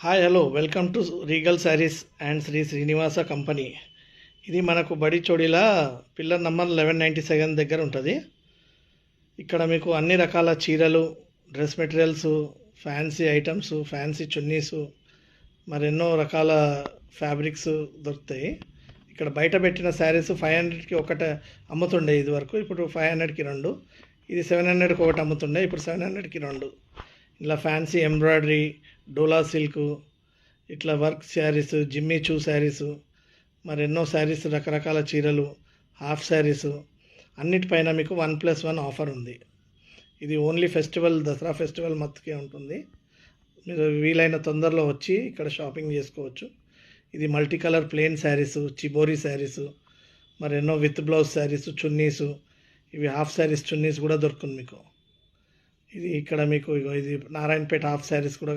Hi hello welcome to Regal Sarees and Shri Srinivasa company. ఇది మనకు బడి చోడిలా పిల్లర్ నంబర్ 1197 దగ్గర ఉంటుంది. ఇక్కడ మీకు అన్ని రకాల చీరలు, dress materials, fancy items, fancy chunnis, మరెన్నో రకాల ఫ్యాబ్రిక్స్ దొరుకుతాయి. ఇక్కడ బయట పెట్టిన శారీస్ 500కి ఒకటి అమ్ముతుండే ఇది వరకు, ఇప్పుడు 500కి రెండు. ఇది 700కి ఒకటి అమ్ముతుండే, ఇప్పుడు 700కి రెండు. ఇలా ఫ్యాన్సీ ఎంబ్రాయిడరీ, డోలా సిల్క్, ఇట్లా వర్క్ శారీస్, జిమ్మీ చూ శారీసు, మరెన్నో శారీస్, రకరకాల చీరలు, హాఫ్ శారీసు అన్నిటిపైన మీకు 1+1 ఆఫర్ ఉంది. ఇది ఓన్లీ ఫెస్టివల్, దసరా ఫెస్టివల్ మత్తుకే ఉంటుంది. మీరు వీలైన తొందరలో వచ్చి ఇక్కడ షాపింగ్ చేసుకోవచ్చు. ఇది multi colour plain saris, shibori saris, మరెన్నో విత్ బ్లౌజ్ శారీసు, చున్నీసు, ఇవి హాఫ్ శారీస్ చున్నీస్ కూడా దొరుకుతుంది మీకు. ఇది ఇక్కడ మీకు ఇది నారాయణపేట హాఫ్ శారీస్ కూడా